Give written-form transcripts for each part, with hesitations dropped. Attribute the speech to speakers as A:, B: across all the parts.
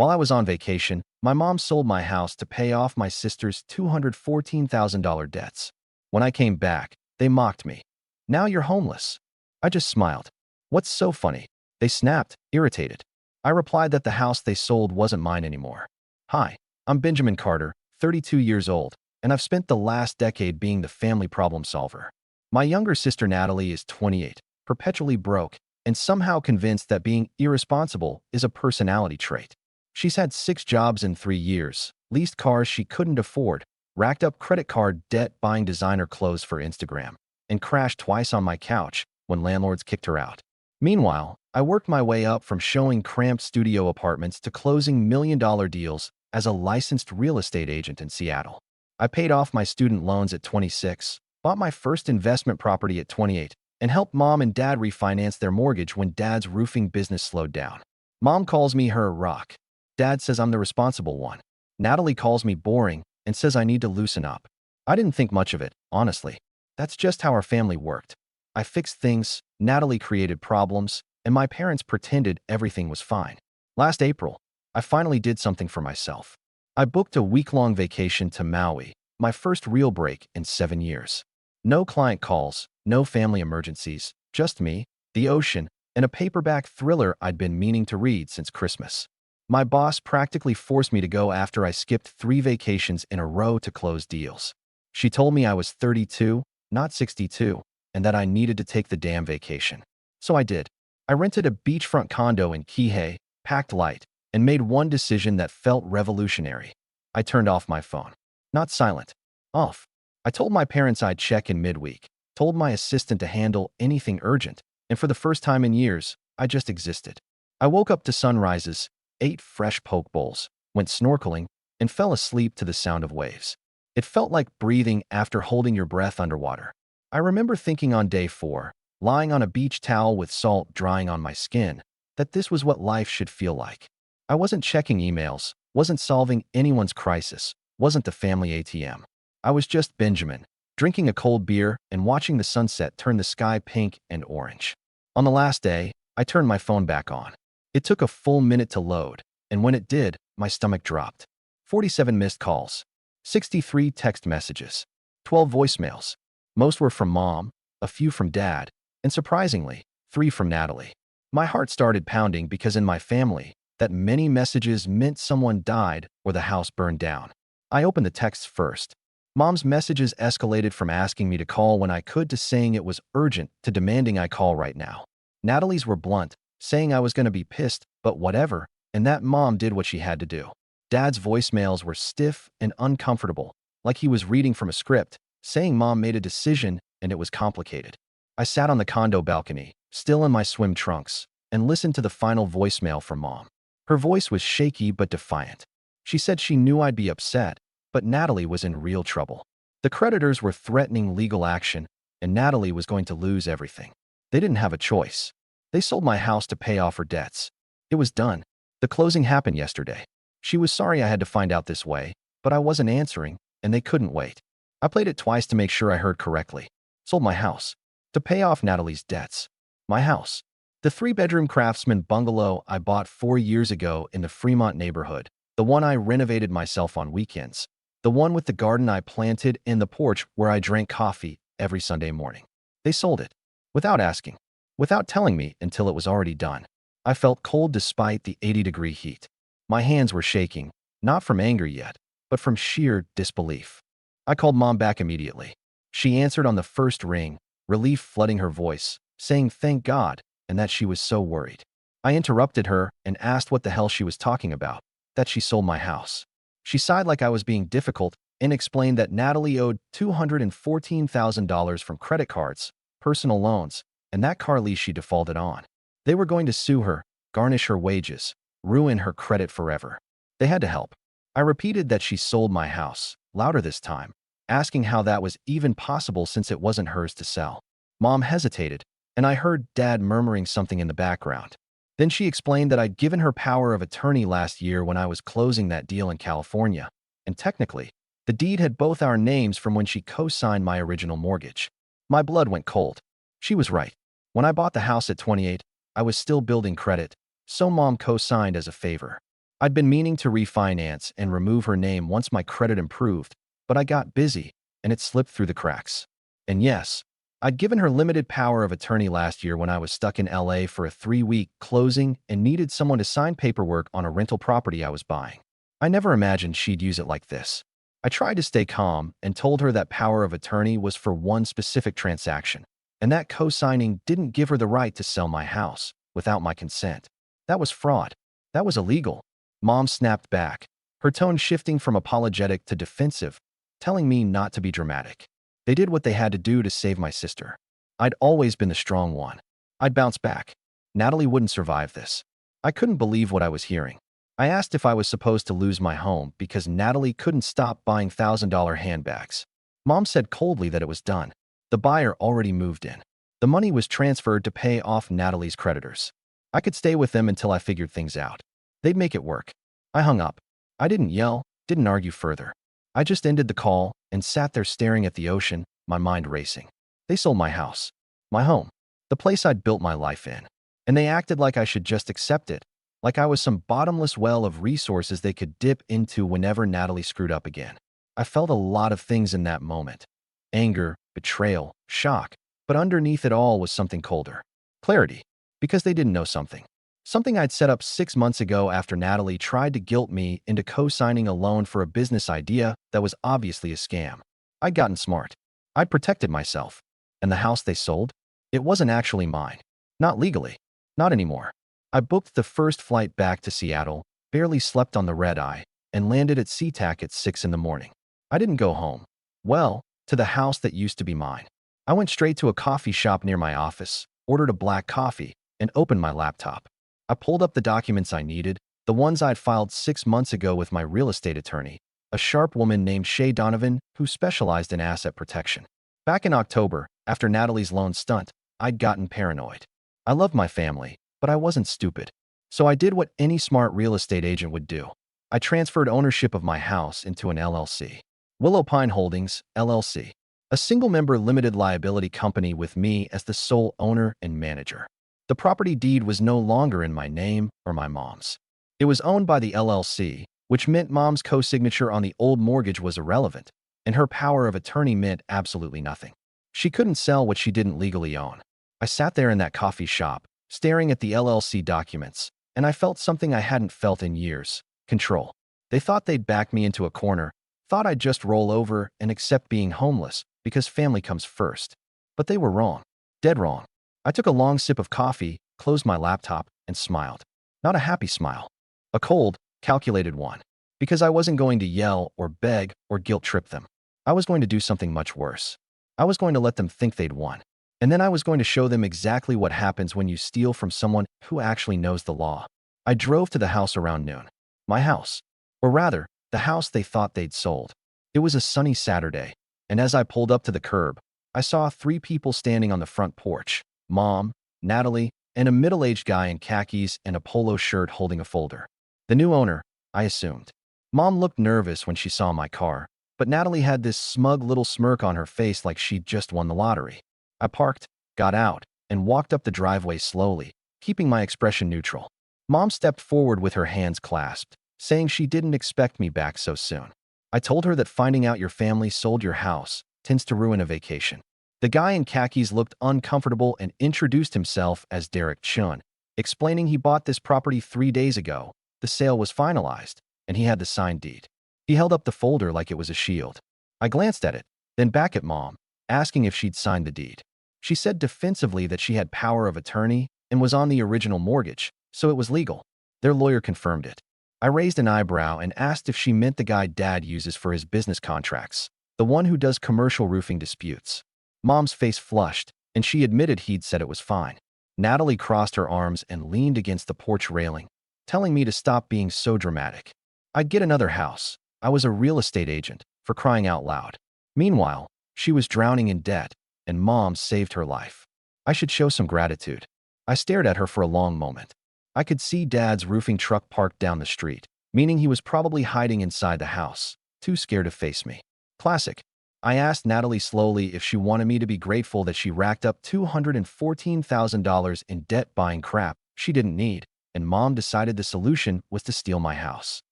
A: While I was on vacation, my mom sold my house to pay off my sister's $214,000 debts. When I came back, they mocked me. "Now you're homeless." I just smiled. "What's so funny?" They snapped, irritated. I replied that the house they sold wasn't mine anymore. "Hi, I'm Benjamin Carter, 32 years old, and I've spent the last decade being the family problem solver. My younger sister Natalie is 28, perpetually broke, and somehow convinced that being irresponsible is a personality trait. She's had 6 jobs in 3 years, leased cars she couldn't afford, racked up credit card debt buying designer clothes for Instagram, and crashed twice on my couch when landlords kicked her out. Meanwhile, I worked my way up from showing cramped studio apartments to closing million-dollar deals as a licensed real estate agent in Seattle. I paid off my student loans at 26, bought my first investment property at 28, and helped mom and dad refinance their mortgage when dad's roofing business slowed down. Mom calls me her rock. Dad says I'm the responsible one. Natalie calls me boring and says I need to loosen up. I didn't think much of it, honestly. That's just how our family worked. I fixed things, Natalie created problems, and my parents pretended everything was fine. Last April, I finally did something for myself. I booked a week-long vacation to Maui, my first real break in 7 years. No client calls, no family emergencies, just me, the ocean, and a paperback thriller I'd been meaning to read since Christmas. My boss practically forced me to go after I skipped 3 vacations in a row to close deals. She told me I was 32, not 62, and that I needed to take the damn vacation. So I did. I rented a beachfront condo in Qley, packed light, and made one decision that felt revolutionary. I turned off my phone. Not silent. Off. I told my parents I'd check in midweek, told my assistant to handle anything urgent, and for the first time in years, I just existed. I woke up to sunrises, ate fresh poke bowls, went snorkeling, and fell asleep to the sound of waves. It felt like breathing after holding your breath underwater. I remember thinking on day 4, lying on a beach towel with salt drying on my skin, that this was what life should feel like. I wasn't checking emails, wasn't solving anyone's crisis, wasn't the family ATM. I was just Benjamin, drinking a cold beer and watching the sunset turn the sky pink and orange. On the last day, I turned my phone back on. It took a full minute to load, and when it did, my stomach dropped. 47 missed calls, 63 text messages, 12 voicemails. Most were from mom, a few from dad, and surprisingly, 3 from Natalie. My heart started pounding because in my family, that many messages meant someone died or the house burned down. I opened the texts first. Mom's messages escalated from asking me to call when I could to saying it was urgent to demanding I call right now. Natalie's were blunt, saying I was going to be pissed, but whatever, and that mom did what she had to do. Dad's voicemails were stiff and uncomfortable, like he was reading from a script, saying mom made a decision and it was complicated. I sat on the condo balcony, still in my swim trunks, and listened to the final voicemail from mom. Her voice was shaky but defiant. She said she knew I'd be upset, but Natalie was in real trouble. The creditors were threatening legal action, and Natalie was going to lose everything. They didn't have a choice. They sold my house to pay off her debts. It was done. The closing happened yesterday. She was sorry I had to find out this way, but I wasn't answering, and they couldn't wait. I played it twice to make sure I heard correctly. Sold my house. To pay off Natalie's debts. My house. The 3-bedroom craftsman bungalow I bought 4 years ago in the Fremont neighborhood. The one I renovated myself on weekends. The one with the garden I planted and the porch where I drank coffee every Sunday morning. They sold it. Without asking. Without telling me until it was already done. I felt cold despite the 80-degree heat. My hands were shaking, not from anger yet, but from sheer disbelief. I called mom back immediately. She answered on the first ring, relief flooding her voice, saying thank God and that she was so worried. I interrupted her and asked what the hell she was talking about, that she sold my house. She sighed like I was being difficult and explained that Natalie owed $214,000 from credit cards, personal loans, and that car lease she defaulted on. They were going to sue her, garnish her wages, ruin her credit forever. They had to help. I repeated that she sold my house, louder this time, asking how that was even possible since it wasn't hers to sell. Mom hesitated, and I heard Dad murmuring something in the background. Then she explained that I'd given her power of attorney last year when I was closing that deal in California, and technically, the deed had both our names from when she co-signed my original mortgage. My blood went cold. She was right. When I bought the house at 28, I was still building credit, so Mom co-signed as a favor. I'd been meaning to refinance and remove her name once my credit improved, but I got busy, and it slipped through the cracks. And yes, I'd given her limited power of attorney last year when I was stuck in LA for a 3-week closing and needed someone to sign paperwork on a rental property I was buying. I never imagined she'd use it like this. I tried to stay calm and told her that power of attorney was for one specific transaction, and that co-signing didn't give her the right to sell my house without my consent. That was fraud. That was illegal. Mom snapped back, her tone shifting from apologetic to defensive, telling me not to be dramatic. They did what they had to do to save my sister. I'd always been the strong one. I'd bounce back. Natalie wouldn't survive this. I couldn't believe what I was hearing. I asked if I was supposed to lose my home because Natalie couldn't stop buying $1,000 handbags. Mom said coldly that it was done. The buyer already moved in. The money was transferred to pay off Natalie's creditors. I could stay with them until I figured things out. They'd make it work. I hung up. I didn't yell, didn't argue further. I just ended the call and sat there staring at the ocean, my mind racing. They sold my house, my home, the place I'd built my life in, and they acted like I should just accept it, like I was some bottomless well of resources they could dip into whenever Natalie screwed up again. I felt a lot of things in that moment. Anger, betrayal, shock, but underneath it all was something colder. Clarity, because they didn't know something. Something I'd set up 6 months ago after Natalie tried to guilt me into co-signing a loan for a business idea that was obviously a scam. I'd gotten smart. I'd protected myself. And the house they sold? It wasn't actually mine. Not legally. Not anymore. I booked the first flight back to Seattle, barely slept on the red-eye, and landed at SeaTac at 6 in the morning. I didn't go home. Well, to the house that used to be mine. I went straight to a coffee shop near my office, ordered a black coffee, and opened my laptop. I pulled up the documents I needed, the ones I'd filed 6 months ago with my real estate attorney, a sharp woman named Shay Donovan who specialized in asset protection. Back in October, after Natalie's loan stunt, I'd gotten paranoid. I loved my family, but I wasn't stupid. So I did what any smart real estate agent would do. I transferred ownership of my house into an LLC. Willow Pine Holdings, LLC. A single-member limited liability company with me as the sole owner and manager. The property deed was no longer in my name or my mom's. It was owned by the LLC, which meant Mom's co-signature on the old mortgage was irrelevant, and her power of attorney meant absolutely nothing. She couldn't sell what she didn't legally own. I sat there in that coffee shop, staring at the LLC documents, and I felt something I hadn't felt in years: control. They thought they'd back me into a corner, thought I'd just roll over and accept being homeless because family comes first. But they were wrong. Dead wrong. I took a long sip of coffee, closed my laptop, and smiled. Not a happy smile. A cold, calculated one. Because I wasn't going to yell or beg or guilt-trip them. I was going to do something much worse. I was going to let them think they'd won. And then I was going to show them exactly what happens when you steal from someone who actually knows the law. I drove to the house around noon. My house. Or rather, the house they thought they'd sold. It was a sunny Saturday, and as I pulled up to the curb, I saw 3 people standing on the front porch. Mom, Natalie, and a middle-aged guy in khakis and a polo shirt holding a folder. The new owner, I assumed. Mom looked nervous when she saw my car, but Natalie had this smug little smirk on her face like she'd just won the lottery. I parked, got out, and walked up the driveway slowly, keeping my expression neutral. Mom stepped forward with her hands clasped, saying she didn't expect me back so soon. I told her that finding out your family sold your house tends to ruin a vacation. The guy in khakis looked uncomfortable and introduced himself as Derek Chun, explaining he bought this property 3 days ago. The sale was finalized, and he had the signed deed. He held up the folder like it was a shield. I glanced at it, then back at Mom, asking if she'd signed the deed. She said defensively that she had power of attorney and was on the original mortgage, so it was legal. Their lawyer confirmed it. I raised an eyebrow and asked if she meant the guy Dad uses for his business contracts, the one who does commercial roofing disputes. Mom's face flushed, and she admitted he'd said it was fine. Natalie crossed her arms and leaned against the porch railing, telling me to stop being so dramatic. I'd get another house. I was a real estate agent, for crying out loud. Meanwhile, she was drowning in debt, and Mom saved her life. I should show some gratitude. I stared at her for a long moment. I could see Dad's roofing truck parked down the street, meaning he was probably hiding inside the house, too scared to face me. Classic. I asked Natalie slowly if she wanted me to be grateful that she racked up $214,000 in debt buying crap she didn't need. and Mom decided the solution was to steal my house.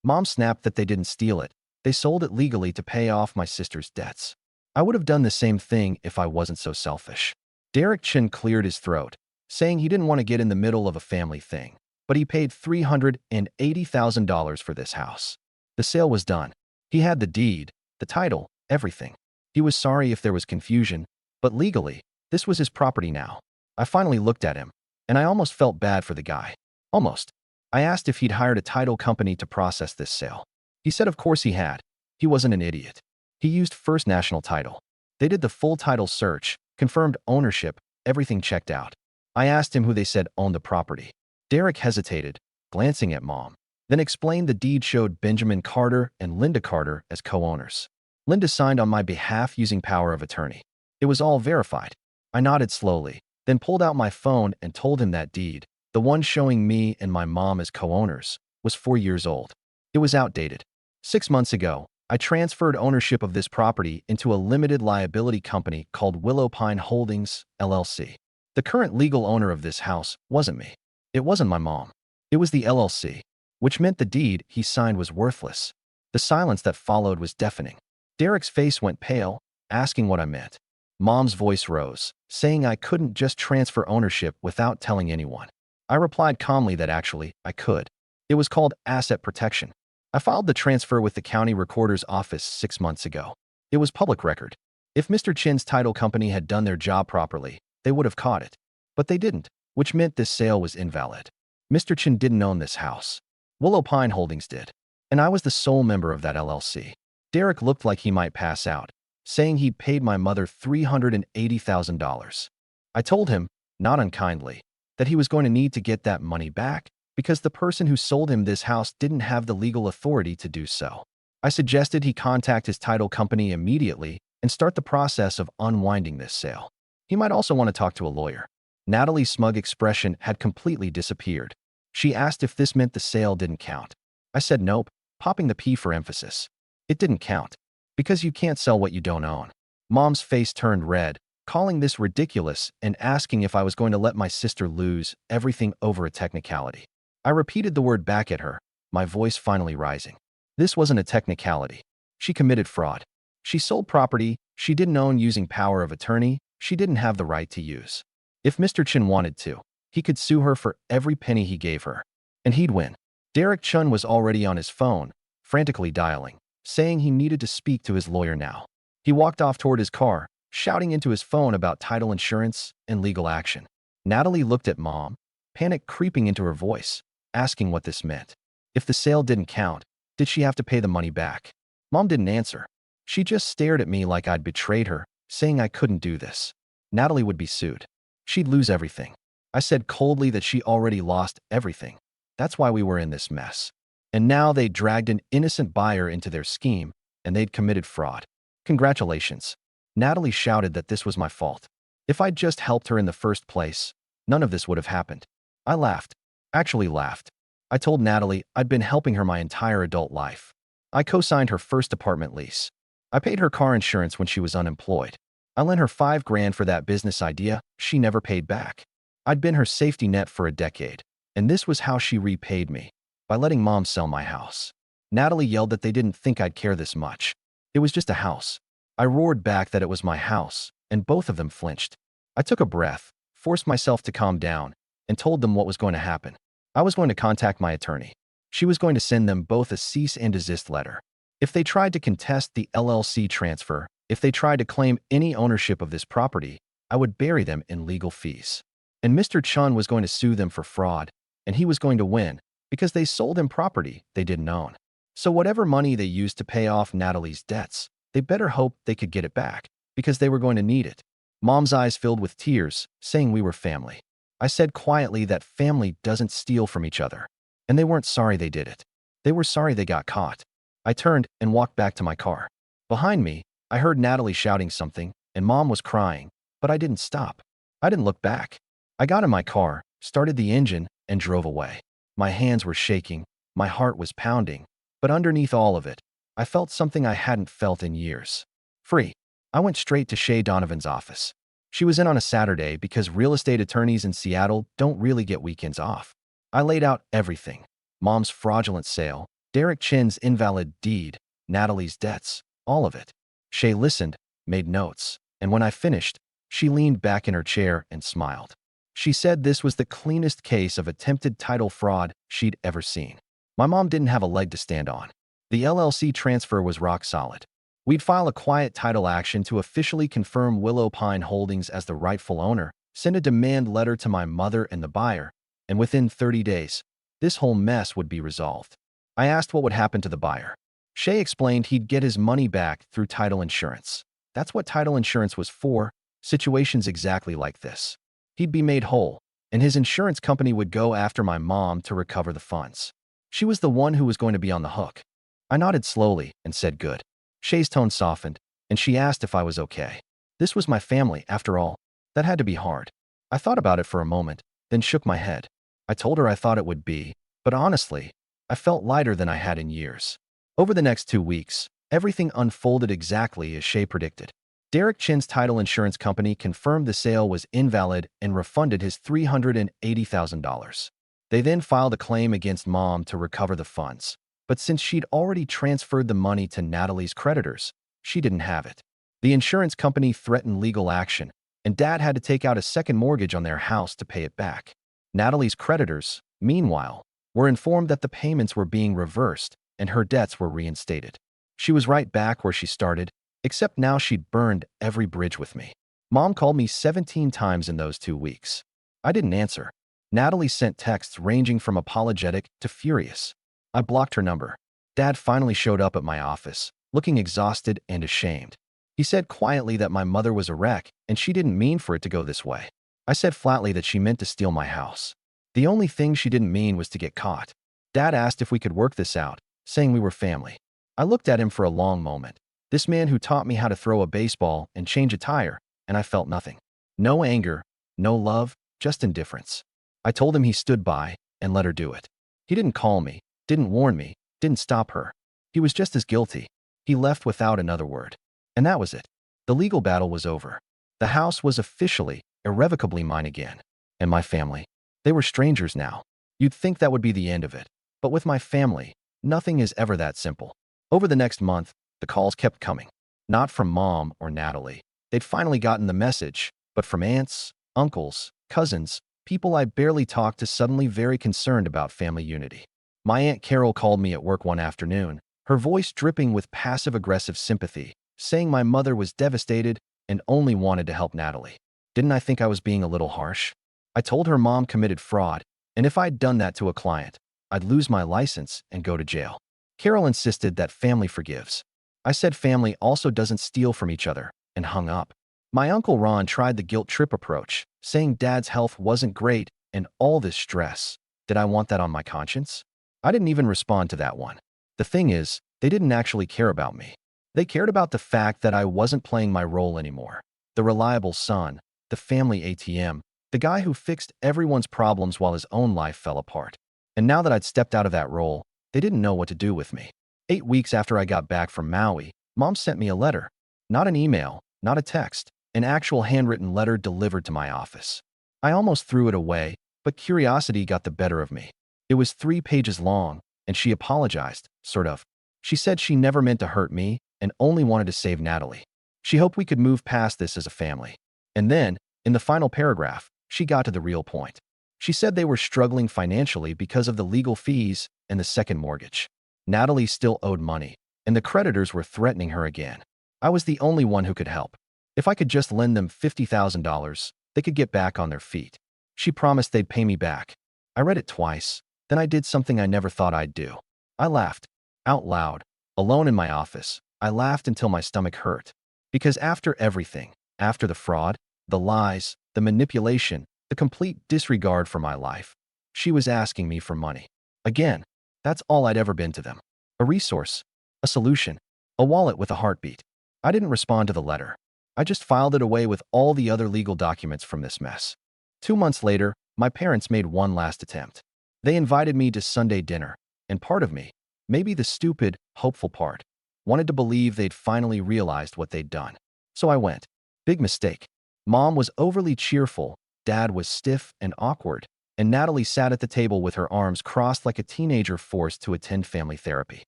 A: Mom snapped that they didn't steal it. They sold it legally to pay off my sister's debts. I would have done the same thing if I wasn't so selfish. Derek Chin cleared his throat, saying he didn't want to get in the middle of a family thing, but he paid $380,000 for this house. The sale was done. He had the deed, the title, everything. He was sorry if there was confusion, but legally, this was his property now. I finally looked at him, and I almost felt bad for the guy. Almost. I asked if he'd hired a title company to process this sale. He said of course he had. He wasn't an idiot. He used First National Title. They did the full title search, confirmed ownership, everything checked out. I asked him who they said owned the property. Derek hesitated, glancing at Mom, then explained the deed showed Benjamin Carter and Linda Carter as co-owners. Linda signed on my behalf using power of attorney. It was all verified. I nodded slowly, then pulled out my phone and told him that deed, the one showing me and my mom as co-owners, was 4 years old. It was outdated. 6 months ago, I transferred ownership of this property into a limited liability company called Willow Pine Holdings, LLC. The current legal owner of this house wasn't me. It wasn't my mom. It was the LLC, which meant the deed he signed was worthless. The silence that followed was deafening. Derek's face went pale, asking what I meant. Mom's voice rose, saying I couldn't just transfer ownership without telling anyone. I replied calmly that actually, I could. It was called asset protection. I filed the transfer with the county recorder's office 6 months ago. It was public record. If Mr. Chin's title company had done their job properly, they would have caught it. But they didn't, which meant this sale was invalid. Mr. Chin didn't own this house. Willow Pine Holdings did. And I was the sole member of that LLC. Derek looked like he might pass out, saying he'd paid my mother $380,000. I told him, not unkindly, that he was going to need to get that money back because the person who sold him this house didn't have the legal authority to do so. I suggested he contact his title company immediately and start the process of unwinding this sale. He might also want to talk to a lawyer. Natalie's smug expression had completely disappeared. She asked if this meant the sale didn't count. I said nope, popping the P for emphasis. It didn't count. Because you can't sell what you don't own. Mom's face turned red, calling this ridiculous and asking if I was going to let my sister lose everything over a technicality. I repeated the word back at her, my voice finally rising. This wasn't a technicality. She committed fraud. She sold property she didn't own using power of attorney she didn't have the right to use. If Mr. Chin wanted to, he could sue her for every penny he gave her. And he'd win. Derek Chun was already on his phone, frantically dialing, saying he needed to speak to his lawyer now. He walked off toward his car, shouting into his phone about title insurance and legal action. Natalie looked at Mom, panic creeping into her voice, asking what this meant. If the sale didn't count, did she have to pay the money back? Mom didn't answer. She just stared at me like I'd betrayed her, saying I couldn't do this. Natalie would be sued. She'd lose everything. I said coldly that she already lost everything. That's why we were in this mess. And now they dragged an innocent buyer into their scheme, and they'd committed fraud. Congratulations. Natalie shouted that this was my fault. If I'd just helped her in the first place, none of this would have happened. I laughed. Actually laughed. I told Natalie I'd been helping her my entire adult life. I co-signed her first apartment lease. I paid her car insurance when she was unemployed. I lent her $5,000 for that business idea she never paid back. I'd been her safety net for a decade, and this was how she repaid me, by letting Mom sell my house. Natalie yelled that they didn't think I'd care this much. It was just a house. I roared back that it was my house, and both of them flinched. I took a breath, forced myself to calm down, and told them what was going to happen. I was going to contact my attorney. She was going to send them both a cease and desist letter. If they tried to contest the LLC transfer, if they tried to claim any ownership of this property, I would bury them in legal fees. And Mr. Chun was going to sue them for fraud, and he was going to win, because they sold him property they didn't own. So whatever money they used to pay off Natalie's debts, they better hope they could get it back, because they were going to need it. Mom's eyes filled with tears, saying we were family. I said quietly that family doesn't steal from each other. And they weren't sorry they did it. They were sorry they got caught. I turned and walked back to my car. Behind me, I heard Natalie shouting something, and Mom was crying, but I didn't stop. I didn't look back. I got in my car, started the engine, and drove away. My hands were shaking, my heart was pounding, but underneath all of it, I felt something I hadn't felt in years. Free. I went straight to Shay Donovan's office. She was in on a Saturday because real estate attorneys in Seattle don't really get weekends off. I laid out everything. Mom's fraudulent sale, Derek Chin's invalid deed, Natalie's debts, all of it. Shay listened, made notes, and when I finished, she leaned back in her chair and smiled. She said this was the cleanest case of attempted title fraud she'd ever seen. My mom didn't have a leg to stand on. The LLC transfer was rock solid. We'd file a quiet title action to officially confirm Willow Pine Holdings as the rightful owner, send a demand letter to my mother and the buyer, and within 30 days, this whole mess would be resolved. I asked what would happen to the buyer. Shay explained he'd get his money back through title insurance. That's what title insurance was for, situations exactly like this. He'd be made whole, and his insurance company would go after my mom to recover the funds. She was the one who was going to be on the hook. I nodded slowly and said good. Shay's tone softened, and she asked if I was okay. This was my family, after all. That had to be hard. I thought about it for a moment, then shook my head. I told her I thought it would be, but honestly, I felt lighter than I had in years. Over the next 2 weeks, everything unfolded exactly as Shay predicted. Derek Chin's title insurance company confirmed the sale was invalid and refunded his $380,000. They then filed a claim against Mom to recover the funds, but since she'd already transferred the money to Natalie's creditors, she didn't have it. The insurance company threatened legal action, and Dad had to take out a second mortgage on their house to pay it back. Natalie's creditors, meanwhile, were informed that the payments were being reversed and her debts were reinstated. She was right back where she started, except now she'd burned every bridge with me. Mom called me 17 times in those 2 weeks. I didn't answer. Natalie sent texts ranging from apologetic to furious. I blocked her number. Dad finally showed up at my office, looking exhausted and ashamed. He said quietly that my mother was a wreck and she didn't mean for it to go this way. I said flatly that she meant to steal my house. The only thing she didn't mean was to get caught. Dad asked if we could work this out, saying we were family. I looked at him for a long moment. This man who taught me how to throw a baseball and change a tire, and I felt nothing. No anger, no love, just indifference. I told him he stood by and let her do it. He didn't call me, didn't warn me, didn't stop her. He was just as guilty. He left without another word. And that was it. The legal battle was over. The house was officially, irrevocably mine again. And my family. They were strangers now. You'd think that would be the end of it. But with my family, nothing is ever that simple. Over the next month, the calls kept coming. Not from Mom or Natalie. They'd finally gotten the message, but from aunts, uncles, cousins, people I barely talked to suddenly very concerned about family unity. My Aunt Carol called me at work one afternoon, her voice dripping with passive-aggressive sympathy, saying my mother was devastated and only wanted to help Natalie. Didn't I think I was being a little harsh? I told her Mom committed fraud, and if I'd done that to a client, I'd lose my license and go to jail. Carol insisted that family forgives. I said family also doesn't steal from each other, and hung up. My Uncle Ron tried the guilt trip approach, saying Dad's health wasn't great and all this stress. Did I want that on my conscience? I didn't even respond to that one. The thing is, they didn't actually care about me. They cared about the fact that I wasn't playing my role anymore. The reliable son, the family ATM, the guy who fixed everyone's problems while his own life fell apart. And now that I'd stepped out of that role, they didn't know what to do with me. 8 weeks after I got back from Maui, Mom sent me a letter. Not an email, not a text, an actual handwritten letter delivered to my office. I almost threw it away, but curiosity got the better of me. It was 3 pages long, and she apologized, sort of. She said she never meant to hurt me and only wanted to save Natalie. She hoped we could move past this as a family. And then, in the final paragraph, she got to the real point. She said they were struggling financially because of the legal fees and the second mortgage. Natalie still owed money, and the creditors were threatening her again. I was the only one who could help. If I could just lend them $50,000, they could get back on their feet. She promised they'd pay me back. I read it twice. Then I did something I never thought I'd do. I laughed. Out loud. Alone in my office. I laughed until my stomach hurt. Because after everything, after the fraud, the lies, the manipulation, the complete disregard for my life, she was asking me for money. Again, that's all I'd ever been to them. A resource. A solution. A wallet with a heartbeat. I didn't respond to the letter. I just filed it away with all the other legal documents from this mess. 2 months later, my parents made one last attempt. They invited me to Sunday dinner, and part of me, maybe the stupid, hopeful part, wanted to believe they'd finally realized what they'd done. So I went. Big mistake. Mom was overly cheerful, Dad was stiff and awkward, and Natalie sat at the table with her arms crossed like a teenager forced to attend family therapy.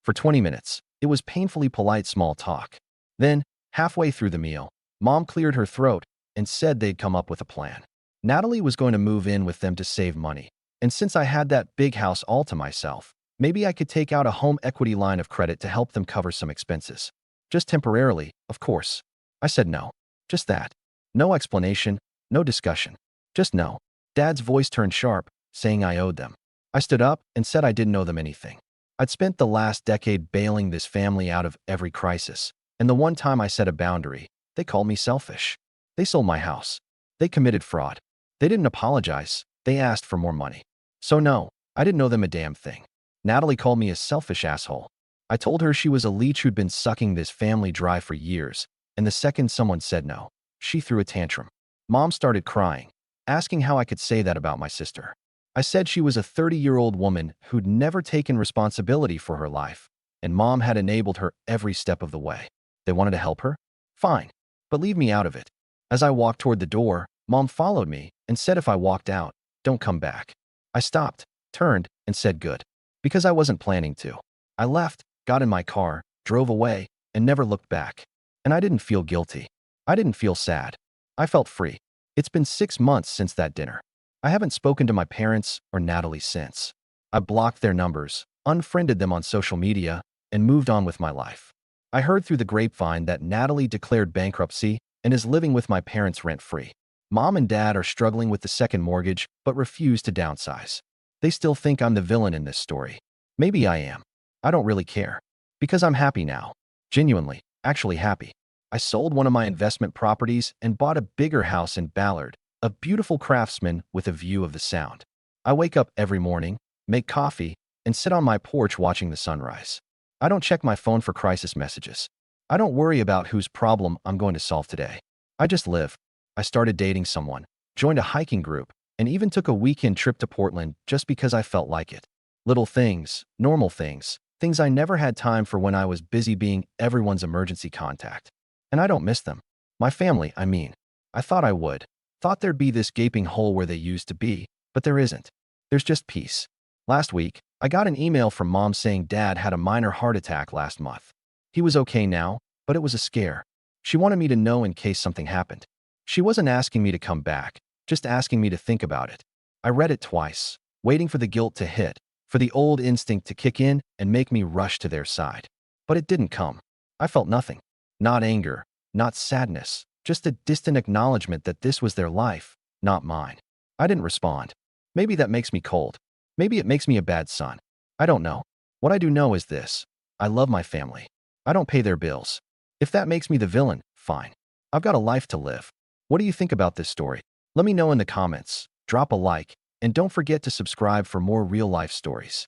A: For 20 minutes, it was painfully polite small talk. Then, halfway through the meal, Mom cleared her throat and said they'd come up with a plan. Natalie was going to move in with them to save money, and since I had that big house all to myself, maybe I could take out a home equity line of credit to help them cover some expenses. Just temporarily, of course. I said no. Just that. No explanation, no discussion. Just no. Dad's voice turned sharp, saying I owed them. I stood up and said I didn't owe them anything. I'd spent the last decade bailing this family out of every crisis, and the one time I set a boundary, they called me selfish. They sold my house. They committed fraud. They didn't apologize. They asked for more money. So no, I didn't owe them a damn thing. Natalie called me a selfish asshole. I told her she was a leech who'd been sucking this family dry for years, and the second someone said no, she threw a tantrum. Mom started crying, asking how I could say that about my sister. I said she was a 30-year-old woman who'd never taken responsibility for her life, and Mom had enabled her every step of the way. They wanted to help her? Fine, but leave me out of it. As I walked toward the door, Mom followed me and said if I walked out, don't come back. I stopped, turned, and said good. Because I wasn't planning to. I left, got in my car, drove away, and never looked back. And I didn't feel guilty. I didn't feel sad. I felt free. It's been 6 months since that dinner. I haven't spoken to my parents or Natalie since. I blocked their numbers, unfriended them on social media, and moved on with my life. I heard through the grapevine that Natalie declared bankruptcy and is living with my parents rent-free. Mom and Dad are struggling with the second mortgage, but refuse to downsize. They still think I'm the villain in this story. Maybe I am. I don't really care. Because I'm happy now. Genuinely, actually happy. I sold one of my investment properties and bought a bigger house in Ballard, a beautiful craftsman with a view of the Sound. I wake up every morning, make coffee, and sit on my porch watching the sunrise. I don't check my phone for crisis messages. I don't worry about whose problem I'm going to solve today. I just live. I started dating someone, joined a hiking group, and even took a weekend trip to Portland just because I felt like it. Little things, normal things, things I never had time for when I was busy being everyone's emergency contact. And I don't miss them. My family, I mean. I thought I would. Thought there'd be this gaping hole where they used to be, but there isn't. There's just peace. Last week, I got an email from Mom saying Dad had a minor heart attack last month. He was okay now, but it was a scare. She wanted me to know in case something happened. She wasn't asking me to come back, just asking me to think about it. I read it twice, waiting for the guilt to hit, for the old instinct to kick in and make me rush to their side. But it didn't come. I felt nothing. Not anger, not sadness, just a distant acknowledgement that this was their life, not mine. I didn't respond. Maybe that makes me cold. Maybe it makes me a bad son. I don't know. What I do know is this. I love my family. I don't pay their bills. If that makes me the villain, fine. I've got a life to live. What do you think about this story? Let me know in the comments, drop a like, and don't forget to subscribe for more real-life stories.